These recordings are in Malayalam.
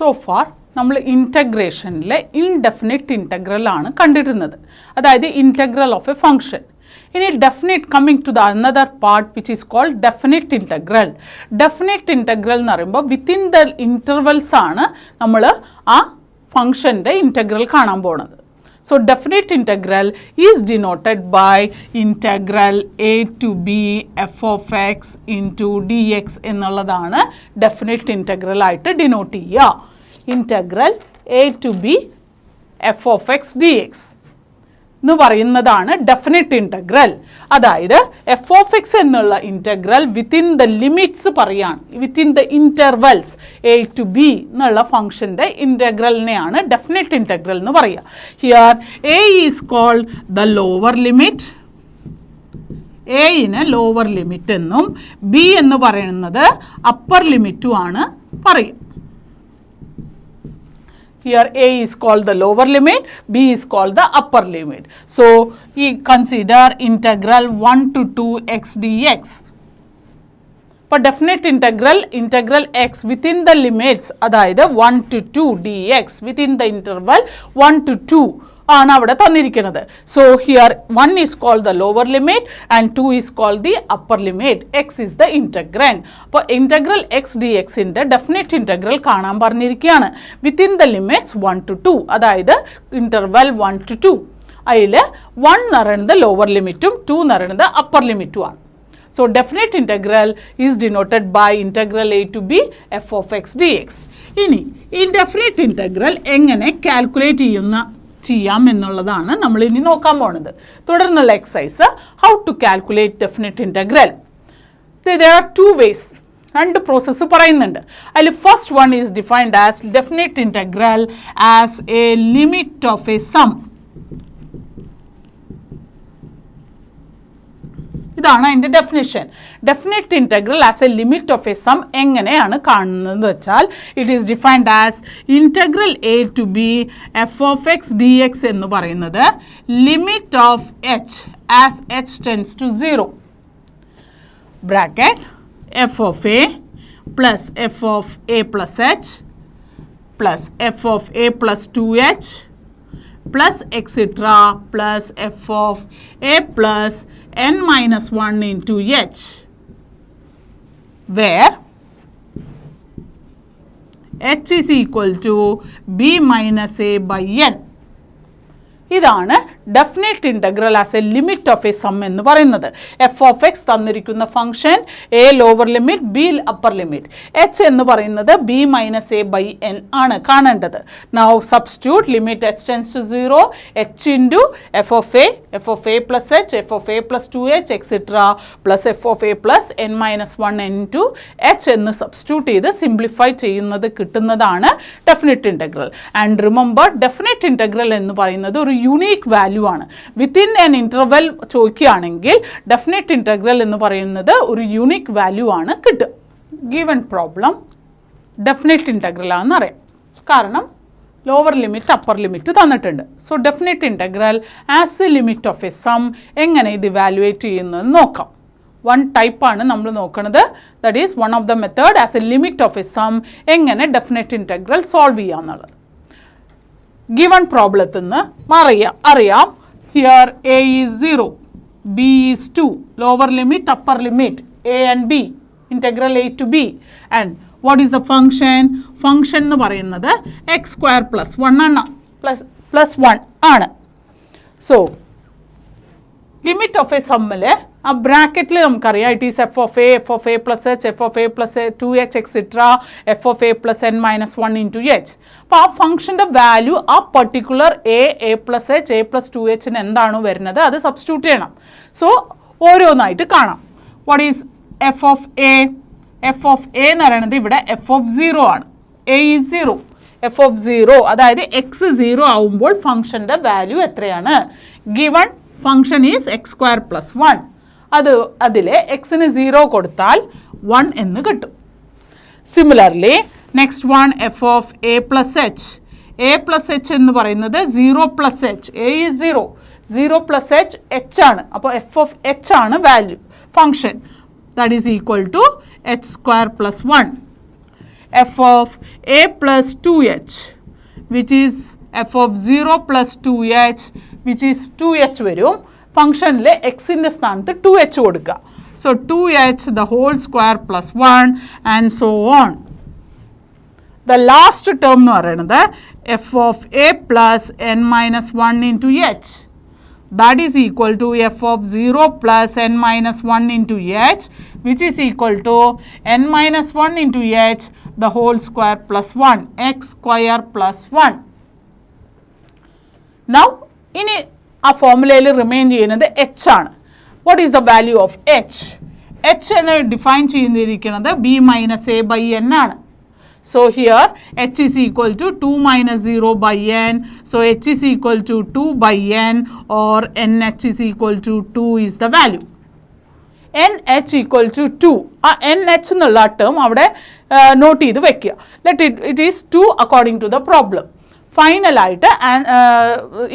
So far, നമ്മൾ ഇൻ്റഗ്രേഷനിലെ ഇൻഡെഫിനിറ്റ് ഇൻ്റഗ്രൽ ആണ് കണ്ടിരുന്നത്, അതായത് ഇൻ്റഗ്രൽ ഓഫ് എ ഫംഗ്ഷൻ. ഇനി definite coming to the another part which is called definite integral. Definite integral എന്ന് പറയുമ്പോൾ വിത്തിൻ ദ ഇൻ്റർവെൽസ് ആണ് നമ്മൾ ആ ഫംഗ്ഷൻ്റെ ഇൻ്റഗ്രൽ കാണാൻ പോകുന്നത്. So definite integral is denoted by integral a to b f of x into dx എന്നുള്ളതാണ് definite integral ആയിട്ട് ഡിനോട്ട് ചെയ്യുക. Integral a to b f of x dx എന്ന് പറയുന്നതാണ് ഡെഫിനിറ്റ് ഇൻ്റഗ്രൽ. അതായത് എഫ് ഓഫ് എക്സ് എന്നുള്ള ഇൻ്റഗ്രൽ വിത്തിൻ ദ ലിമിറ്റ്സ് പറയാണ്, within the intervals a to b എന്നുള്ള ഫംഗ്ഷൻ്റെ ഇൻ്റഗ്രലിനെയാണ് ഡെഫിനിറ്റ് ഇൻ്റഗ്രൽ എന്ന് പറയുക. Here a is called the lower limit, എയിന് ലോവർ ലിമിറ്റ് എന്നും ബി എന്ന് പറയുന്നത് അപ്പർ ലിമിറ്റും ആണ് പറയുക. Here a is called the lower limit, b is called the upper limit. So, we consider integral 1 to 2 x dx. For definite integral, integral x within the limits, അതായത് 1 to 2 dx within the interval 1 to 2 ആണ് അവിടെ തന്നിരിക്കുന്നത്. So here 1 is called the lower limit and 2 is called the upper limit. X is the integrand. അപ്പോൾ ഇൻ്റഗ്രൽ എക്സ് ഡി എക്സിൻ്റെ ഡെഫിനിറ്റ് ഇൻ്റഗ്രൽ കാണാൻ പറഞ്ഞിരിക്കുകയാണ് വിത്തിൻ ദ ലിമിറ്റ്സ് 1 to 2, അതായത് ഇൻ്റർവൽ 1 to 2. അതിൽ 1 എന്ന് പറയുന്നത് ലോവർ ലിമിറ്റും 2 എന്ന് പറയുന്നത് അപ്പർ ലിമിറ്റുമാണ്. So definite integral is denoted by integral a to b f of x d x. ഇനി ഈ ഡെഫിനിറ്റ് ഇൻ്റഗ്രൽ എങ്ങനെ കാൽക്കുലേറ്റ് ചെയ്യാം എന്നുള്ളതാണ് നമ്മൾ ഇനി നോക്കാൻ പോകുന്നത്. തുടർന്നുള്ള exercise how to calculate definite integral. there are two ways, രണ്ട് പ്രോസസ്സ് പറയുന്നുണ്ട്. അതിൽ first one is defined as definite integral as a limit of a sum. ഇതാണ് അതിൻ്റെ definition. Definite integral as a limit of a sum എങ്ങനെയാണ് കാണുന്നത് വെച്ചാൽ it is defined as integral a to b f of x d x എന്ന് പറയുന്നത് limit of h as h tends to 0 bracket F of a plus f of a plus H plus f of a plus 2h plus etc plus f of a plus n minus 1 into h, where h is equal to b minus a by n. ഇതാണ് definite integral as a limit of a sum എന്ന് പറയുന്നത്. എഫ് ഓഫ് എക്സ് തന്നിരിക്കുന്ന function a lower limit b upper limit, h എന്ന് പറയുന്നത് b minus a by n ആണ് കാണേണ്ടത്. Now substitute limit h tends to 0 h into f of a plus h f of a plus 2h etcetera plus f of a plus n minus 1 into h എന്ന് സബ്സ്റ്റിറ്റ്യൂട്ട് ചെയ്ത് സിംപ്ലിഫൈ ചെയ്യുന്നത് കിട്ടുന്നതാണ് definite integral. And remember definite integral എന്ന് പറയുന്നത് ഒരു യുണീക്ക് വാല്യൂ ആണ്. വിത്തിൻ ആൻ ഇൻ്റർവെൽ ചോദിക്കുകയാണെങ്കിൽ ഡെഫിനിറ്റ് ഇൻ്റഗ്രൽ എന്ന് പറയുന്നത് ഒരു യുണീക്ക് വാല്യൂ ആണ് കിട്ടുക. ഗിവൺ പ്രോബ്ലം ഡെഫിനിറ്റ് ഇൻ്റഗ്രൽ ആണെന്ന് അറിയാം, കാരണം ലോവർ ലിമിറ്റ് അപ്പർ ലിമിറ്റ് തന്നിട്ടുണ്ട്. So definite integral as a limit of a sum എങ്ങനെ ഇത് ഇവാലുവേറ്റ് ചെയ്യുന്നതെന്ന് നോക്കാം. വൺ ടൈപ്പാണ് നമ്മൾ നോക്കുന്നത്, that is one of the method as a limit of a sum എങ്ങനെ ഡെഫിനിറ്റ് ഇൻ്റഗ്രൽ സോൾവ് ചെയ്യുക എന്നുള്ളത്. ഗിവൺ പ്രോബ്ലത്തിൽ നിന്ന് അറിയാം here a is 0 b is 2 lower limit upper limit a and b integral a to b and what is the function എന്ന് പറയുന്നത് എക്സ് സ്ക്വയർ പ്ലസ് 1 ആണ്, പ്ലസ് 1 ആണ്. സോ ലിമിറ്റ് ഓഫ് എ സമ്മിൽ ആ ബ്രാക്കറ്റിൽ നമുക്കറിയാം it is f of a plus h f of a plus 2h etcetera f of a plus n minus 1 into h. അപ്പോൾ ആ ഫംഗ്ഷൻ്റെ വാല്യൂ ആ particular a plus h a plus 2hന് എന്താണോ വരുന്നത് അത് സബ്സ്റ്റിറ്റ്യൂട്ട് ചെയ്യണം. സോ ഓരോന്നായിട്ട് കാണാം. What is f of a എന്ന് പറയുന്നത് ഇവിടെ എഫ് ഓഫ് 0 ആണ്. എ ഈസ് 0 എഫ് ഓഫ് 0 അതായത് എക്സ് 0 ആവുമ്പോൾ ഫംഗ്ഷൻ്റെ വാല്യൂ എത്രയാണ്? Given function is x square plus 1. അതിൽ എക്സിന് 0 കൊടുത്താൽ 1 എന്ന് കിട്ടും. Similarly next one f of a plus h എന്ന് പറയുന്നത് 0 plus h. A is 0 plus h ആണ്. അപ്പോൾ എഫ് ഓഫ് എച്ച് ആണ് value function, that is equal to h square plus 1. f of a plus 2h, which is f of 0 plus 2h, which is 2h വരും. ഫംഗ്ഷനിൽ എക്സിൻ്റെ സ്ഥാനത്ത് 2h കൊടുക്കുക. So 2h the whole square plus 1 and so on. The last term എന്ന് പറയുന്നത് f of a plus n minus 1 into h. That is equal to f of 0 plus n minus 1 into h, which is equal to n minus 1 into h the whole square plus 1, x square plus 1. Now, ഇനി ആ ഫോർമുലയിൽ റിമെയിൻ ചെയ്യുന്നത് h ആണ്. What is the value of h? h എന്ന് ഡിഫൈൻ ചെയ്തിരിക്കുന്നത് b minus a by n ആണ്. So here h is equal to 2 minus 0 by n. So h is equal to 2 by n, or nh is equal to 2 is the value. nh equal to 2. ആ nh എന്നുള്ള ടേം അവിടെ നോട്ട് ചെയ്ത് വെക്കുക. it is 2 according to the problem. ഫൈനലായിട്ട്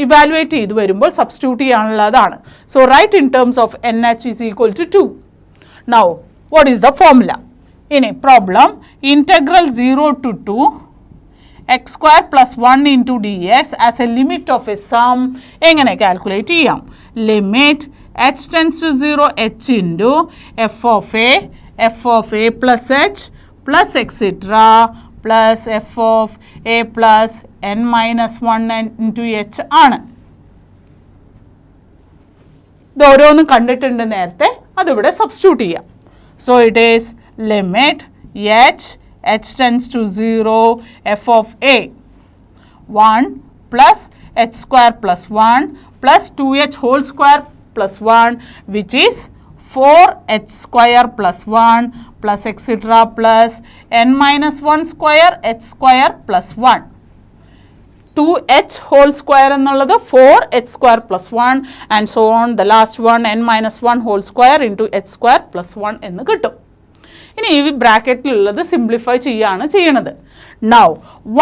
ഇവാലുവേറ്റ് ചെയ്ത് വരുമ്പോൾ സബ്സ്റ്റിറ്റ്യൂട്ട് ചെയ്യാനുള്ളതാണ്. So write in terms of nh is equal to 2. Now what is the formula? In a problem, integral 0 to 2 x square plus 1 into dx as a limit of a sum എങ്ങനെ കാൽക്കുലേറ്റ് ചെയ്യാം? Limit h tends to 0 h into f of a plus h plus etc plus f of a plus n minus 1 into h ആണ്. ഇത് ഓരോന്നും കണ്ടിട്ടുണ്ട് നേരത്തെ, അതിവിടെ സബ്സ്റ്റിറ്റ്യൂട്ട് ചെയ്യാം. So it is limit h tends to 0 f of a 1 plus h square plus 1 plus 2h whole square plus 1, which is 4h square plus 1 plus etc plus n minus 1 square h square plus 1. 2h whole square എന്നുള്ളത് 4h square plus 1 and so on. The last one n minus 1 whole square into h square plus 1 എന്ന് കിട്ടും. ഇനി ഈ ബ്രാക്കറ്റിലുള്ളത് സിംപ്ലിഫൈ ചെയ്യുകയാണ് ചെയ്യണത്. നൗ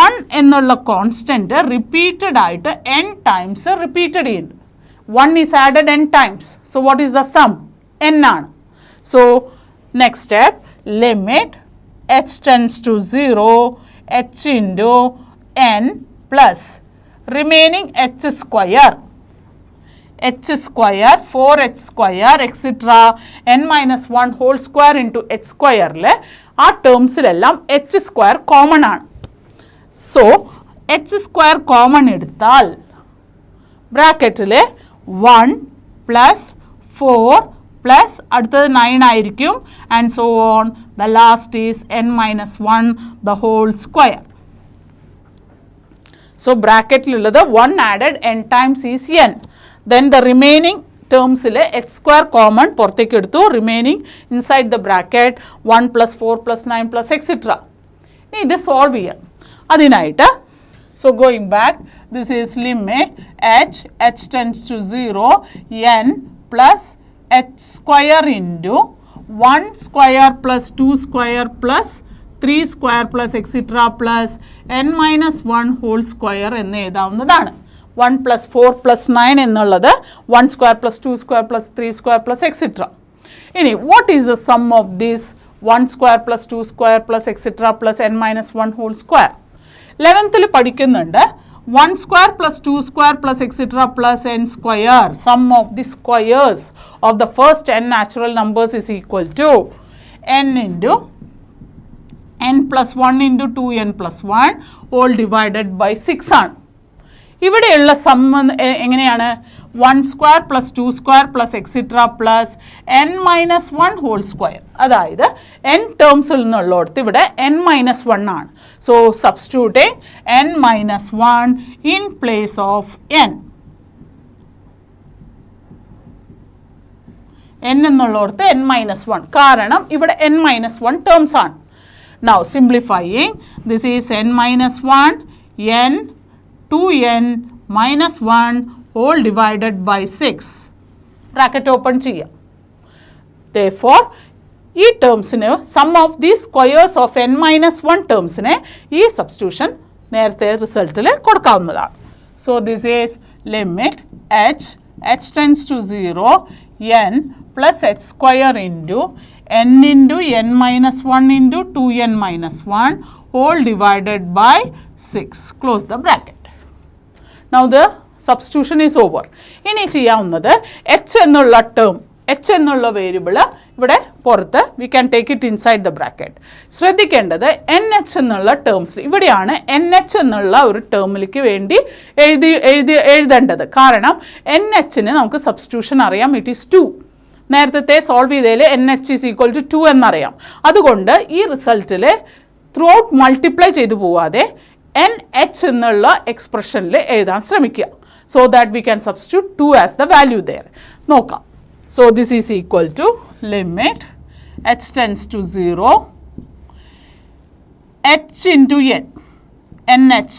1 എന്നുള്ള കോൺസ്റ്റൻറ്റ് റിപ്പീറ്റഡ് ആയിട്ട് n ടൈംസ് റിപ്പീറ്റഡ് ചെയ്യുന്നുണ്ട്. 1 is added n times. So what is the sum? n ആണ്. So next step, limit h tends to 0 h into n plus remaining h square 4h square etc n minus 1 whole square into h square ആ ടേംസിലെല്ലാം h സ്ക്വയർ കോമൺ ആണ്. സോ h സ്ക്വയർ കോമൺ എടുത്താൽ ബ്രാക്കറ്റിൽ 1 പ്ലസ് 4 പ്ലസ് അടുത്തത് 9 ആയിരിക്കും and so on. The last is n minus 1 the whole square. So ബ്രാക്കറ്റിലുള്ളത് 1 added n times is n. Then the remaining ടേംസിൽ h സ്ക്വയർ കോമൺ പുറത്തേക്ക് എടുത്തു. Remaining inside the bracket 1 plus 4 plus 9 plus etcetera. ഇനി ഇത് സോൾവ് ചെയ്യാം. അതിനായിട്ട് so going back, this is limit h tends to 0 n plus h square into 1 square plus 2 square plus 3 square plus etc plus n minus 1 whole square എന്ന് എഴുതാവുന്നതാണ്. 1 plus 4 plus 9 എന്നുള്ളത് 1 square plus 2 square plus 3 square plus etc. ഇനി what is the sum of this 1 square plus 2 square plus etc plus n minus 1 whole square? 11th പഠിക്കുന്നുണ്ട് 1 square plus 2 square plus etc plus n square. Sum of the squares of the first n natural numbers is equal to n into n plus 1 into 2n plus 1 all divided by 6 ആണ്. ഇവിടെയുള്ള സം എങ്ങനെയാണ്? 1 square plus 2 square plus etcetera plus n minus 1 whole square. അതായത് n ടേംസിൽ നിന്നുള്ളടത്ത് ഇവിടെ n മൈനസ് 1 ആണ്. So substituting n minus 1 in place of n. n എന്നുള്ളടത്ത് n മൈനസ് 1, കാരണം ഇവിടെ n മൈനസ് 1 ടേംസ് ആണ്. Now simplifying, this is n minus 1 n 2n minus 1 whole divided by 6. Bracket open ചെയ്യാം. Therefore, ഈ ടേംസിന് sum of the squares of n minus 1 ടേംസിനെ ഈ സബ്സ്റ്റിറ്റ്യൂഷൻ നേരത്തെ റിസൾട്ടിൽ കൊടുക്കാവുന്നതാണ്. So this is limit h tends to 0 n plus h square into n into n minus 1 into 2n minus 1 whole divided by 6. Close the bracket. Now the substitution is over. ഇനി ചെയ്യാവുന്നത് h എന്നുള്ള ടേം, h എന്നുള്ള വേരിയബിൾ ഇവിടെ പുറത്ത് we can take it inside the bracket. ശ്രദ്ധിക്കേണ്ടത് nh എന്നുള്ള ടേംസിൽ ഇവിടെയാണ് nh എന്നുള്ള ഒരു ടേമിലേക്ക് വേണ്ടി എഴുതേണ്ടത്. കാരണം nh-ന് നമുക്ക് സബ്സ്റ്റിറ്റ്യൂഷൻ അറിയാം, ഇറ്റ് ഈസ് 2. നേരത്തെ സോൾവ് ചെയ്തതിൽ nh ഈസ് ഈക്വൽ ടു 2 എന്നറിയാം. അതുകൊണ്ട് ഈ റിസൾട്ടിൽ ത്രൂ ഔട്ട് മൾട്ടിപ്ലൈ ചെയ്തു പോവാതെ nh എന്നുള്ള എക്സ്പ്രഷനിൽ എഴുതാൻ ശ്രമിക്കുക. So that we can substitute 2 as the value there. നോക്കാം. So this is equal to limit h tends to 0 h into n nh.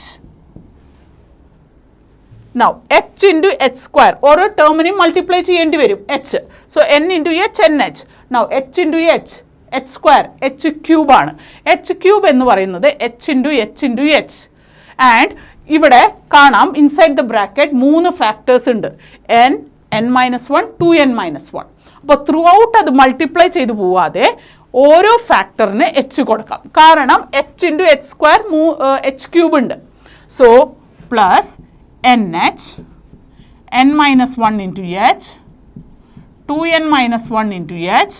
Now h into h square ഓരോ ടേമിനെയും മൾട്ടിപ്ലൈ ചെയ്യേണ്ടി വരും h. So n into h nh. Now h into h square h cube ആണ്. h ക്യൂബ് എന്ന് പറയുന്നത് h into h ആൻഡ് ഇവിടെ കാണാം ഇൻസൈഡ് ദ ബ്രാക്കറ്റ് 3 ഫാക്ടേഴ്സ് ഉണ്ട്. n minus 1 2n minus 1. അപ്പോൾ ത്രൂ ഔട്ട് അത് മൾട്ടിപ്ലൈ ചെയ്തു പോവാതെ ഓരോ ഫാക്ടറിന് h കൊടുക്കാം. കാരണം h into h square h cube ഉണ്ട്. So plus nh n minus 1 into h 2n minus 1 into h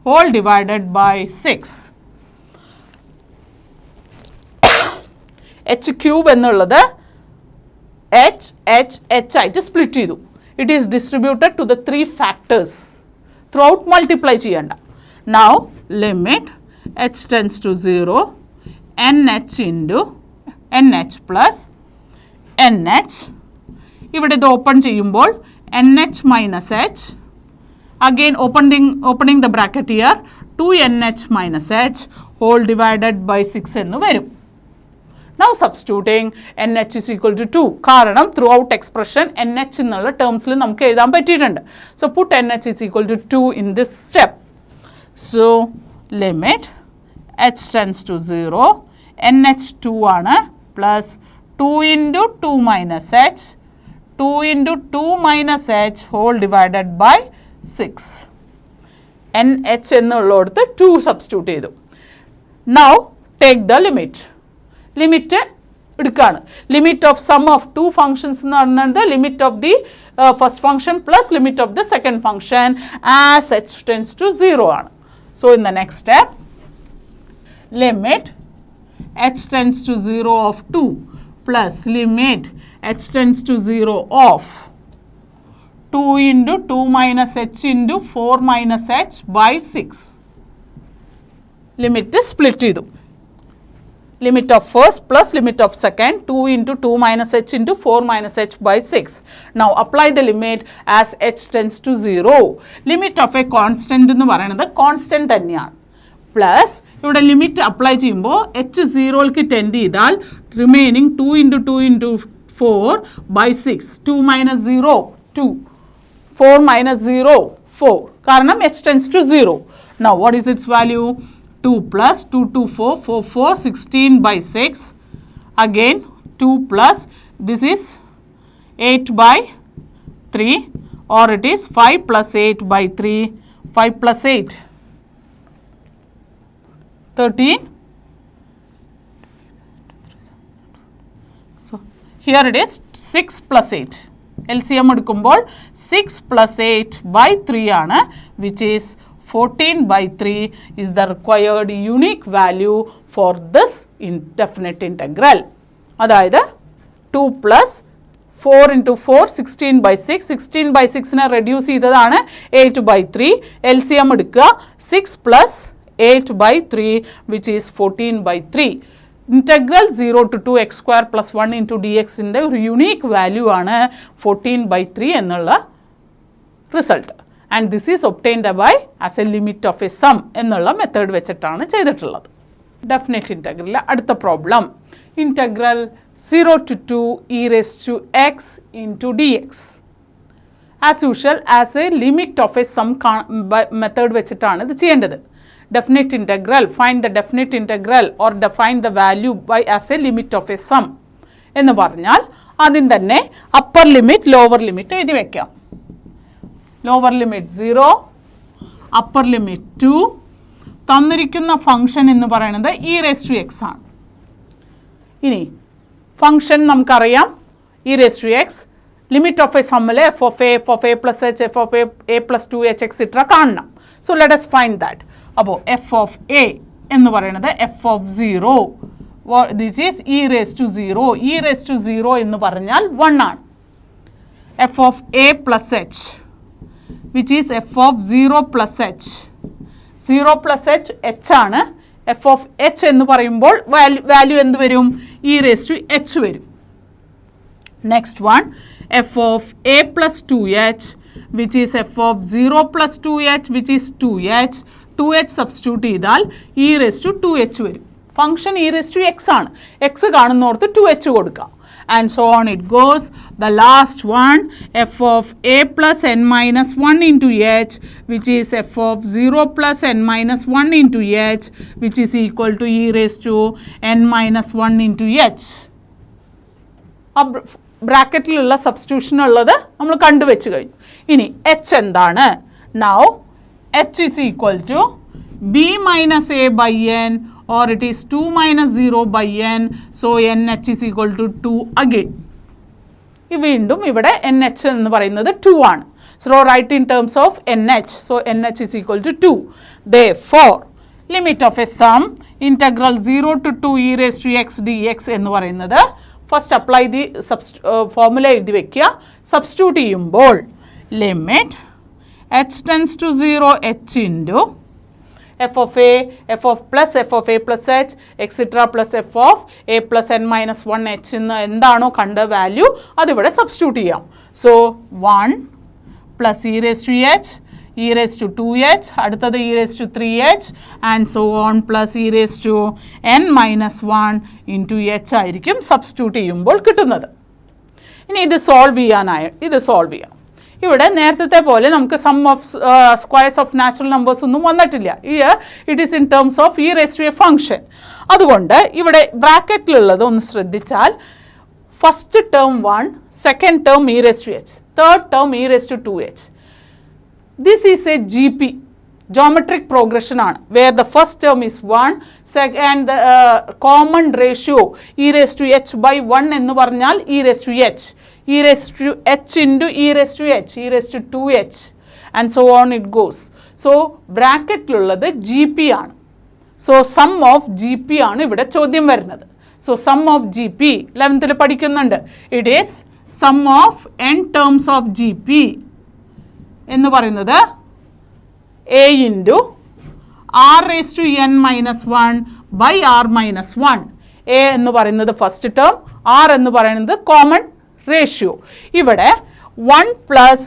whole divided by 6. h cube എന്നുള്ളത് h ആയിട്ട് സ്പ്ലിറ്റ് ചെയ്തു. It is distributed to the 3 factors. Throughout multiply ചെയ്യണ്ട. Now limit h tends to 0 nh into nh plus nh. ഇവിടെ ഇത് ഓപ്പൺ ചെയ്യുമ്പോൾ nh minus h, again opening the bracket here 2nh minus h whole divided by 6 എന്ന് വരും. Now substituting nh is equal to 2. കാരണം throughout expression nh എന്നുള്ള ടേംസിൽ നമുക്ക് എഴുതാൻ പറ്റിയിട്ടുണ്ട്. So put nh is equal to 2 in this step. So limit h tends to 0 nh 2 ആണ് plus 2 into 2 minus h 2 into 2 minus h whole divided by 6. nh എന്നുള്ളടത്ത് 2 സബ്സ്റ്റിറ്റ്യൂട്ട് ചെയ്തു. Now take the limit. Limit എടുക്കുകയാണ്. Limit of sum of 2 functions എന്ന് പറയുന്നത് limit of the first function plus limit of the second function as h tends to 0 ആണ്. So in the next step limit h tends to 0 of 2 plus limit h tends to 0 of 2 into 2 minus h into 4 minus h by 6. Limit split ചെയ്തു. limit of first plus limit of second 2 into 2 minus h into 4 minus h by 6. Now apply the limit as h tends to 0. Limit of a constant എന്ന് പറയുന്നത് കോൺസ്റ്റന്റ് തന്നെയാണ്. പ്ലസ് ഇവിടെ ലിമിറ്റ് അപ്ലൈ ചെയ്യുമ്പോൾ h 0ക്ക് ടെൻഡ് ചെയ്താൽ remaining 2 into 2 into 4 by 6. 2 minus 0 2 4 minus 0 4 കാരണം h tends to 0. Now what is its value? 2 plus 2 to 4 4 4 16 by 6. Again 2 plus this is 8 by 3 or it is 5 plus 8 by 3 5 plus 8 13. So here it is 6 plus 8. LCM എടുക്കുമ്പോൾ 6 plus 8 by 3 ആണ്, which is 14 by 3 is the required unique value for this indefinite integral. അതായത് 2 plus 4 into 4 16 by 6 16 by 6നെ reduce ചെയ്തതാണ് 8 by 3. LCM എടുക്കുക 6 plus 8 by 3 which is 14 by 3. Integral 0 to 2 x square plus 1 into dxൻ്റെ ഒരു യുണീക്ക് വാല്യൂ ആണ് 14 by 3 എന്നുള്ള result. And this is obtained by as a limit of a sum എന്നുള്ള മെത്തേഡ് വെച്ചിട്ടാണ് ചെയ്തിട്ടുള്ളത്. ഡെഫിനിറ്റ് ഇൻറ്റഗ്രലിലെ അടുത്ത problem integral 0 to 2 e raised to x into dx. As usual as a limit of a sum method വെച്ചിട്ടാണ് ഇത് ചെയ്യേണ്ടത്. Definite integral, find the definite integral or define the value by as a limit of a sum എന്ന് പറഞ്ഞാൽ ആദ്യം തന്നെ അപ്പർ ലിമിറ്റ് ലോവർ ലിമിറ്റ് എഴുതി വയ്ക്കാം. ലോവർ ലിമിറ്റ് 0, അപ്പർ ലിമിറ്റ് 2, തന്നിരിക്കുന്ന ഫംഗ്ഷൻ എന്ന് പറയുന്നത് ഇ റേസ് ടു എക്സ് ആണ്. ഇനി ഫംഗ്ഷൻ നമുക്കറിയാം e raise to x, limit of a സമ്മിൽ f of a plus h, f of a plus 2h etcetera കാണണം. So let us find that. അപ്പോൾ എഫ് ഓഫ് എ എന്ന് പറയുന്നത് f of 0, this is e raise to 0. E raise to 0 എന്ന് പറഞ്ഞാൽ 1 ആണ്. F of a plus h which is f of 0 plus h. 0 plus h h ആണ്. എഫ് ഓഫ് എച്ച് എന്ന് പറയുമ്പോൾ വാല്യൂ എന്ത് വരും? ഇ റേസ് ടു എച്ച് വരും. Next one f of a plus 2h which is f of 0 plus 2h which is 2h. 2h substitute ചെയ്താൽ ഇ റേസ് ടു 2h വരും. Function e raise to x ആണ്. എക്സ് കാണുന്നോർത്ത് 2h കൊടുക്കാം. And so on it goes. The last one, f of a plus n minus 1 into h, which is f of 0 plus n minus 1 into h, which is equal to e raised to n minus 1 into h. ബ്രാക്കറ്റിലുള്ള സബ്സ്റ്റിറ്റ്യൂഷൻ ഉള്ളത് നമ്മൾ കണ്ടുവെച്ച് കഴിഞ്ഞു. ഇനി എച്ച് എന്താണ്? Now h is equal to b minus a by n, or it is 2 minus 0 by n, so nh is equal to 2 again. വീണ്ടും ഇവിടെ nh എന്ന് പറയുന്നത് 2 ആണ്. So write in terms of nh. So nh is equal to 2. Therefore limit of a sum integral 0 to 2 e raised to x dx എന്ന് പറയുന്നത് ഫസ്റ്റ് അപ്ലൈ ദി ഫോർമുല എഴുതി വയ്ക്കുക. സബ്സ്റ്റിറ്റ്യൂട്ട് ചെയ്യുമ്പോൾ limit h tends to 0 h into f of a, f of a plus h, etc. plus f of a plus n minus 1 h എന്ന് എന്താണോ കണ്ട വാല്യൂ അതിവിടെ സബ്സ്റ്റിറ്റ്യൂട്ട് ചെയ്യാം. So 1 plus e raise to h, e raise to 2h, അടുത്തത് e raise to 3h and so on plus e raise to n minus 1 into h ആയിരിക്കും സബ്സ്റ്റിറ്റ്യൂട്ട് ചെയ്യുമ്പോൾ കിട്ടുന്നത്. ഇനി ഇത് സോൾവ് ചെയ്യാം. ഇവിടെ നേരത്തെ പോലെ നമുക്ക് sum of squares of natural numbers ഒന്നും വന്നിട്ടില്ല. It is in terms of e raise to a function. അതുകൊണ്ട് ഇവിടെ ബ്രാക്കറ്റിലുള്ളത് ഒന്ന് ശ്രദ്ധിച്ചാൽ first term 1, second term e raise to h, third term e raise to 2h. This is a G P, geometric progression ആണ്. Where the first term is 1, second common ratio e raise to h by 1 എന്ന് പറഞ്ഞാൽ e raise to H, e raised to h into e raised to h, e raised to 2h and so on it goes. So ബ്രാക്കറ്റിലുള്ളത് ജി പി ആണ്. So sum of G P ആണ് ഇവിടെ ചോദ്യം വരുന്നത്. So sum of G P 11th പഠിക്കുന്നുണ്ട്. It is sum of n terms of G P എന്ന് പറയുന്നത് a into r raise to n minus 1 by r minus 1. a എന്ന് പറയുന്നത് ഫസ്റ്റ് ടേം, ആർ എന്ന് പറയുന്നത് കോമൺ റേഷ്യോ. ഇവിടെ 1 plus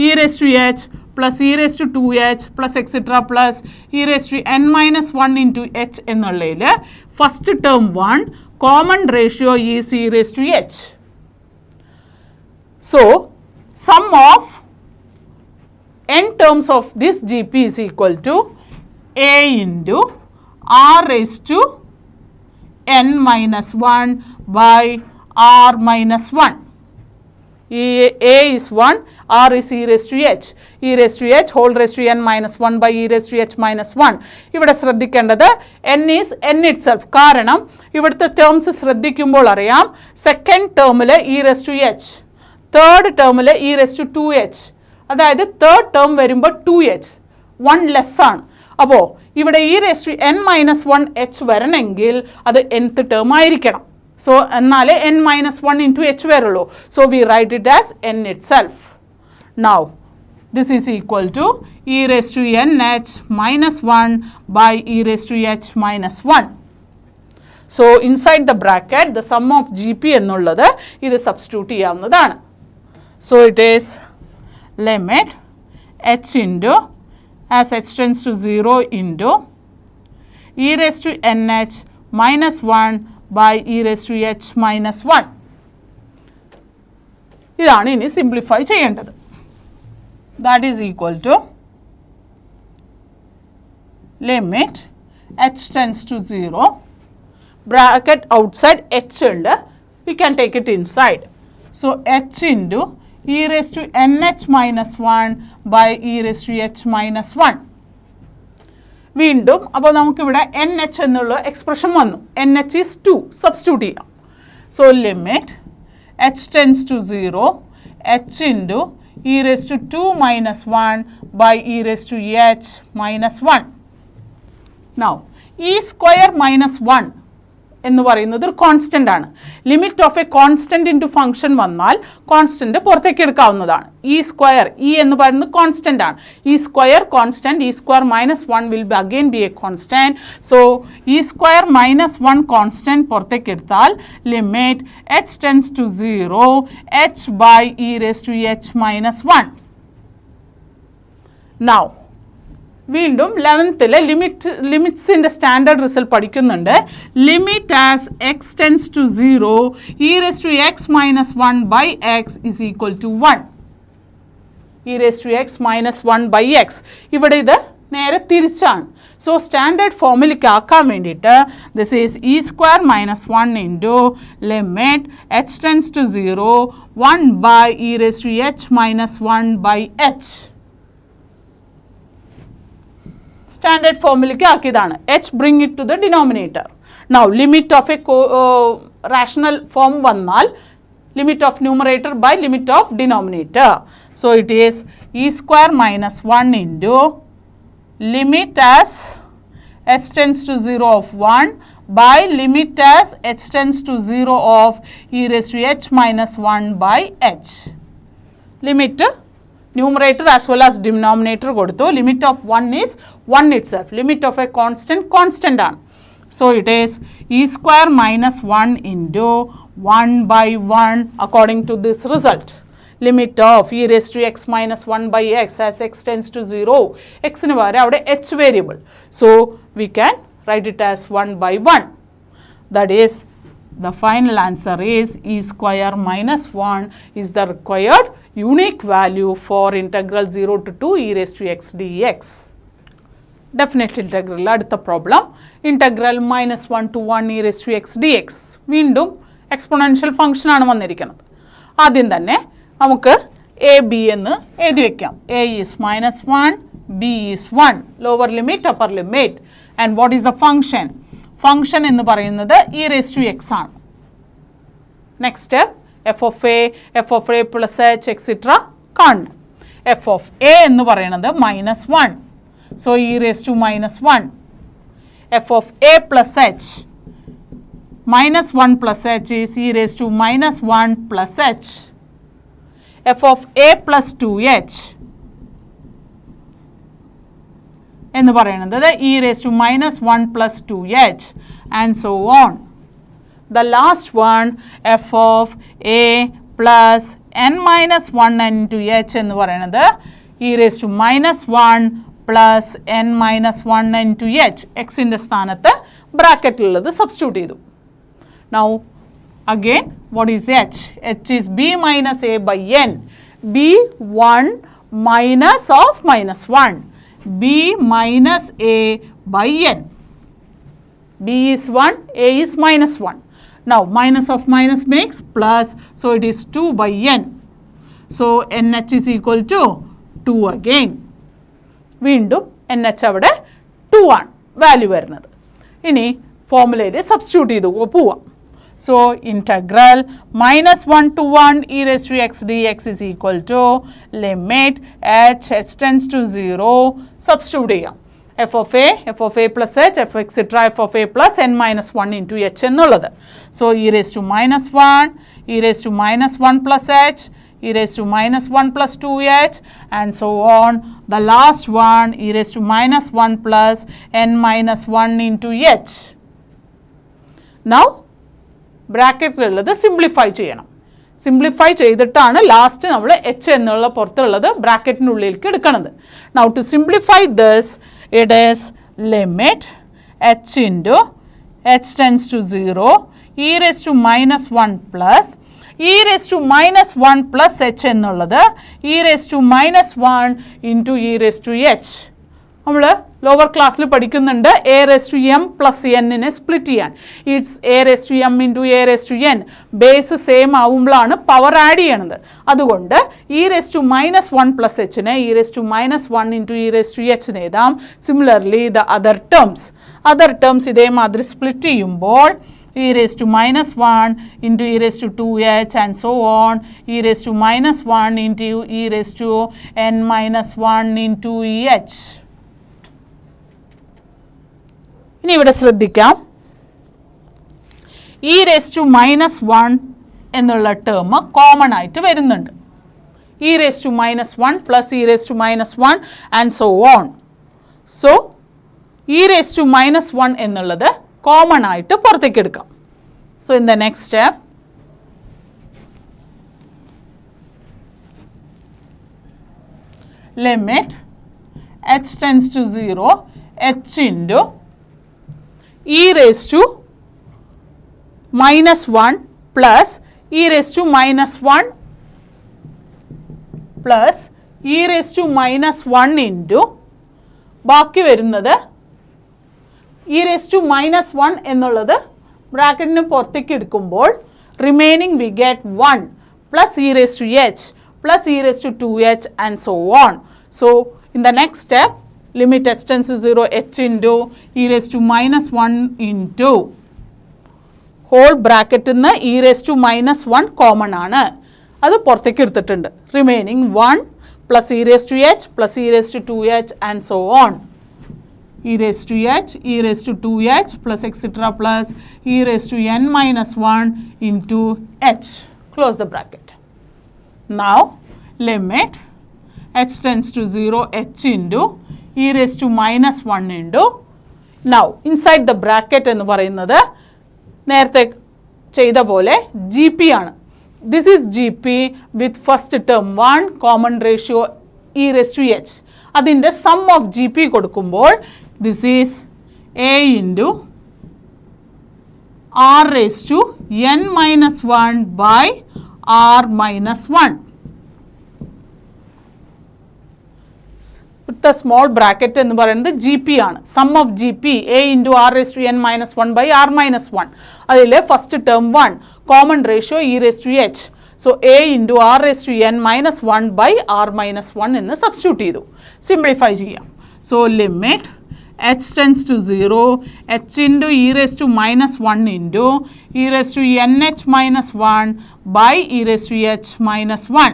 e raise to h plus e raise to 2h plus etcetera plus e raise to n minus 1 into h എന്നുള്ളതിൽ first term 1, common ratio is e raise to h. So sum of n terms of this G P is equal to a into r raise to n minus 1 by r minus 1. a is 1, r is e raised to h, e raised to h whole raised to n minus 1 by e raised to h minus 1. ഇവിടെ ശ്രദ്ധിക്കേണ്ടത് n is n itself. കാരണം ഇവിടുത്തെ ടേംസ് ശ്രദ്ധിക്കുമ്പോൾ അറിയാം സെക്കൻഡ് ടേമിൽ e raised to h, third ടേമിൽ e raised to 2h. അതായത് തേർഡ് ടേം വരുമ്പോൾ 2h, 1 ലെസ് ആണ്. അപ്പോൾ ഇവിടെ e raised to n minus 1 h വരണമെങ്കിൽ അത് nth ടേം ആയിരിക്കണം. So എന്നാലേ n minus 1 into h വരുള്ളൂ. So we write it as n itself. Now this is equal to e raised to n h minus 1 by e raised to h minus 1. So inside the bracket the sum of gp എന്നുള്ളത് ഇത് സബ്സ്റ്റിറ്റ്യൂട്ട് ചെയ്യാവുന്നതാണ്. So it is limit h into as h tends to 0 into e raised to nh minus 1 by e raised to h minus 1. ഇതാണ് ഇനി സിംപ്ലിഫൈ ചെയ്യേണ്ടത്. That is equal to limit h tends to 0, bracket outside h ഉണ്ട്, we can take it inside. So h into e raised to nh minus 1 by e raised to h minus 1. വീണ്ടും അപ്പോൾ നമുക്കിവിടെ എൻ എച്ച് എന്നുള്ള എക്സ്പ്രഷൻ വന്നു. എൻ എച്ച് ഈസ് 2 സബ്സ്റ്റിറ്റ്യൂട്ട് ചെയ്യാം. So limit h tends to 0 h into e raise to 2 minus 1 by e raise to h minus 1. Now e square minus 1 എന്ന് പറയുന്നത് ഒരു കോൺസ്റ്റൻ്റ് ആണ്. Limit of a constant into function വന്നാൽ കോൺസ്റ്റൻ്റ് പുറത്തേക്ക് എടുക്കാവുന്നതാണ്. ഇ സ്ക്വയർ, ഇ എന്ന് പറയുന്നത് കോൺസ്റ്റൻ്റ് ആണ്. E square constant, e square minus 1 will be again be a constant. So e square minus 1 constant പുറത്തേക്ക് എടുത്താൽ limit h tends to 0 h by e raise to h minus 1. Now വീണ്ടും 11th ലിമിറ്റ്സിൻ്റെ സ്റ്റാൻഡേർഡ് റിസൾട്ട് പഠിക്കുന്നുണ്ട്. Limit as x tends to 0 e raise to x minus 1 by x is equal to 1. E raise to x minus 1 by x. ഇവിടെ ഇത് നേരെ തിരിച്ചാണ്. സോ സ്റ്റാൻഡേർഡ് ഫോമിലേക്ക് ആക്കാൻ വേണ്ടിയിട്ട് this is e square minus 1 into limit h tends to 0 1 by e raise to h minus 1 by h. Standard ഫോമിലേക്ക് ആക്കിയതാണ്. H bring it to the denominator. Now limit of a rational form വന്നാൽ limit of numerator by limit of denominator. So it is e square minus 1 into limit as h tends to 0 of 1 by limit as h tends to 0 of e raised to h minus 1 by h. Limit numerator as well as denominator കൊടുത്തു. Limit of 1 is 1 itself. Limit of a constant ആണ്. So it is e square minus 1 into 1 by 1 according to this result. Limit of e raised to x minus 1 by x as x tends to 0. x ന് പകരം അവിടെ h variable. So we can write it as 1 by 1. That is, the final answer is e square minus 1 is the required unique value for integral 0 to 2 e raised to x dx. Definite integral അടുത്ത problem integral minus 1 to 1 e raised to x dx. വീണ്ടും exponential function ആണ് വന്നിരിക്കുന്നത്. ആദ്യം തന്നെ നമുക്ക് a b എന്ന് എഴുതി വയ്ക്കാം. a is minus 1, b is 1. Lower limit, upper limit. And what is the function? Function എന്ന് പറയുന്നത് e raised to x ആണ്. Next step, f of a plus h etc. കാണണം. f of a എന്ന് പറയുന്നത് minus 1. So e raised to minus 1. f of a plus h. Minus 1 plus h is e raised to minus 1 plus h. f of a plus 2h എന്ന് പറയുന്നത് e raised to minus 1 plus 2h and so on. The last one f of a plus n minus 1 into h എന്ന് പറയുന്നത് e raised to minus 1 plus n minus 1 into h. x ൻ്റെ സ്ഥാനത്ത് ബ്രാക്കറ്റിലുള്ളത് സബ്സ്റ്റിറ്റ്യൂട്ട് ചെയ്തു. Now again what is h? h is b minus a by n. b 1 minus of minus 1. b minus a by n. b is 1, a is minus 1. Now minus of minus makes plus, so it is 2 by n. So nh is equal to 2 again. വീണ്ടും nh അവിടെ 2 ആണ് വാല്യൂ വരുന്നത്. ഇനി ഫോർമുലയിൽ സബ്സ്റ്റിറ്റ്യൂട്ട് ചെയ്തു പോവാം. So integral minus 1 to 1 e raised to x dx is equal to limit h tends to 0. Substitute ചെയ്യാം. f of a plus h, f etc. f of a plus n minus 1 into h എന്നുള്ളത്. So e raised to minus 1, e raised to minus 1 plus h, e raised to minus 1 plus 2h and so on. The last one e raised to minus 1 plus n minus 1 into h. Now ബ്രാക്കറ്റിലുള്ളത് സിംപ്ലിഫൈ ചെയ്യണം. സിംപ്ലിഫൈ ചെയ്തിട്ടാണ് ലാസ്റ്റ് നമ്മൾ എച്ച് എന്നുള്ള പുറത്തുള്ളത് ബ്രാക്കറ്റിനുള്ളിലേക്ക് എടുക്കുന്നത്. Now to simplify this it is limit h into h tends to 0 e raise to minus 1 plus e raise to minus 1 plus h എന്നുള്ളത് e raise to minus 1 into e raise to h. നമ്മൾ ലോവർ ക്ലാസ്സിൽ പഠിക്കുന്നുണ്ട് a raise to m plus എന്നിനെ സ്പ്ലിറ്റ് ചെയ്യാൻ. It's a raise to M into a raise to n. Base same ആവുമ്പോഴാണ് പവർ ആഡ് ചെയ്യണത്. അതുകൊണ്ട് e raise to minus one plus എച്ചിനെ e raise to minus one into e raise to h എന്ന് എഴുതാം. സിമിലർലി ദ അതർ ടേംസ് ഇതേമാതിരി സ്പ്ലിറ്റ് ചെയ്യുമ്പോൾ e raised to minus 1 into e raised to 2h and so on, e raised to minus 1 into e raised to n minus 1 into eh. ഇനി ഇവിടെ ശ്രദ്ധിക്കാം, e raised to minus 1 എന്നുള്ള ടേം കോമൺ ആയിട്ട് വരുന്നുണ്ട്. e raised to minus 1 plus e raised to minus 1 and so on. So e raised to minus 1 എന്നുള്ളത് കോമൺ ആയിട്ട് പുറത്തേക്ക് എടുക്കാം. So in the next step limit h tends to 0 h into e raised to minus 1 plus e raised to minus 1 plus e raised to minus 1 into ബാക്കി വരുന്നത് e raised to minus 1 എന്നുള്ളത് ബ്രാക്കറ്റിന് പുറത്തേക്ക് എടുക്കുമ്പോൾ remaining we get 1 plus e raised to h plus e raised to 2h and so on. So in the next step limit h tends to 0 h into e raised to minus 1 into whole ബ്രാക്കറ്റിൽ നിന്ന് e raised to minus 1 common ആണ്, അത് പുറത്തേക്ക് എടുത്തിട്ടുണ്ട്. Remaining 1 plus e raised to h plus e raised to 2h and so on. e raised to h, e raised to 2h plus etc. plus e raised to n minus 1 into h. Close the bracket. Now limit h tends to 0 h into e raised to minus 1 into, now inside the bracket എന്ന് പറയുന്നത് നേരത്തെ ചെയ്ത പോലെ ജി പി ആണ്. This is G P with first term 1 common ratio e raise to h. അതിൻ്റെ സം ഓഫ് ജി പി കൊടുക്കുമ്പോൾ this is a into r raised to n minus 1 by r minus 1. With the small bracket എന്ന് പറയുന്നത് ജി പി ആണ്. Sum of G P a into r raise to n minus 1 by r minus 1. അതിൽ first term 1 common ratio e raise to h. So a into r raise to n minus 1 by r minus 1 എന്ന് സബ്സ്റ്റിറ്റ്യൂട്ട് ചെയ്തു. സിംപ്ലിഫൈ ചെയ്യാം. So limit h tends to 0 h into e raised to minus 1 into e raised to nh minus 1 by e raised to h minus 1.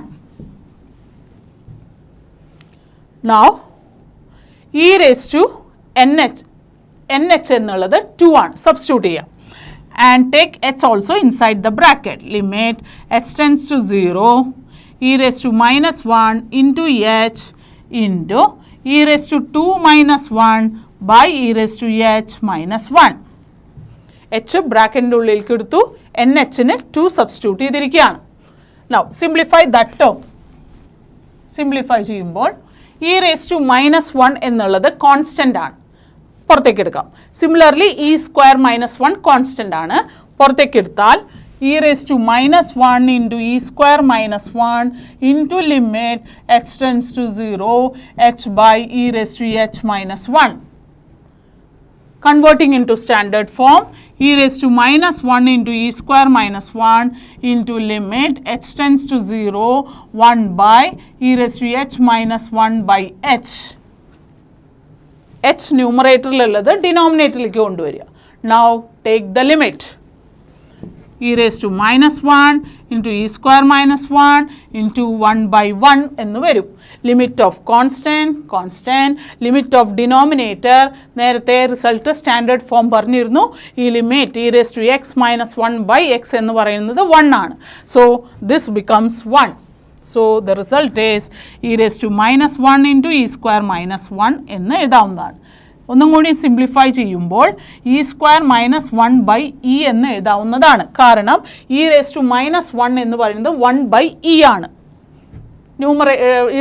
Now e raised to nh എന്നുള്ളത് 2 ആണ്, സബ്സ്റ്റിറ്റ്യൂട്ട് ചെയ്യാം. and take h also inside the bracket. Limit h tends to 0 e raised to minus 1 into h into e raised to 2 minus 1 by e raised to h minus 1. h ബ്രാക്കറ്റിൻ്റെ ഉള്ളിലേക്ക് എടുത്തു, എൻ എച്ചിന് 2 സബ്സ്റ്റിറ്റ്യൂട്ട് ചെയ്തിരിക്കുകയാണ്. Now simplify that term. Simplify ചെയ്യുമ്പോൾ e raised to minus 1 എന്നുള്ളത് കോൺസ്റ്റൻ്റ് ആണ്, പുറത്തേക്ക് എടുക്കാം. Similarly E square minus 1 constant ആണ്, പുറത്തേക്ക് എടുത്താൽ e raised to minus 1 into e square minus 1 into limit h tends to 0 h by e raised to h minus 1. Converting into standard form, e raised to minus 1 into e square minus 1 into limit h tends to 0 1 by e raised to h minus 1 by h. h ന്യൂമറേറ്ററിലുള്ളത് ഡിനോമിനേറ്ററിലേക്ക് കൊണ്ടുവരിക. Now take the limit. e raised to minus 1 into e square minus 1 into 1 by 1 എന്ന് വരും. Limit of constant, limit of denominator നേരത്തെ റിസൾട്ട് സ്റ്റാൻഡേർഡ് ഫോം പറഞ്ഞിരുന്നു. ഈ limit e raised to x minus 1 by x എന്ന് പറയുന്നത് 1 ആണ്. So this becomes 1. So the result is e raised to minus 1 into e square minus 1 എന്ന് എഴുതാവുന്നതാണ്. ഒന്നും കൂടി സിംപ്ലിഫൈ ചെയ്യുമ്പോൾ e square minus 1 by e എന്ന് എഴുതാവുന്നതാണ്. കാരണം ഇ റേസ് ടു മൈനസ് 1 എന്ന് പറയുന്നത് 1 ബൈ ഇ ആണ്.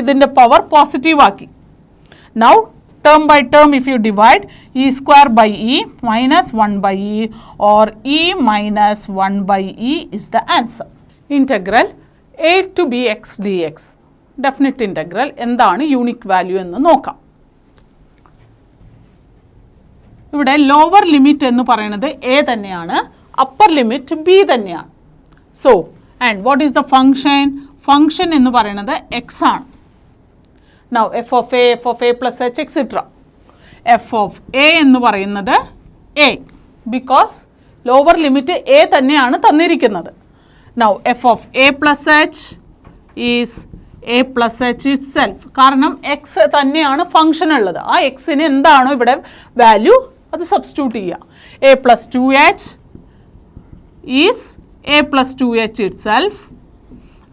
ഇതിൻ്റെ പവർ പോസിറ്റീവ് ആക്കി. Now term by term if you divide e square by e minus 1 by e or e minus 1 by e is the answer. Integral a to b x d x definite integral എന്താണ് യൂണിക് വാല്യൂ എന്ന് നോക്കാം. ഇവിടെ ലോവർ ലിമിറ്റ് എന്ന് പറയുന്നത് എ തന്നെയാണ്, അപ്പർ ലിമിറ്റ് ബി തന്നെയാണ്. So and what is the function? Function എന്ന് പറയുന്നത് എക്സ് ആണ്. Now f of a plus H etcetera. F of a എന്ന് പറയുന്നത് A, because lower limit A തന്നെയാണ് തന്നിരിക്കുന്നത്. Now f of a plus H is A plus H it self. കാരണം എക്സ് തന്നെയാണ് ഫംഗ്ഷൻ ഉള്ളത്. ആ എക്സിന് എന്താണോ ഇവിടെ വാല്യൂ അത് സബ്സ്റ്റിറ്റ്യൂട്ട് ചെയ്യുക. A plus two H is A plus two H it self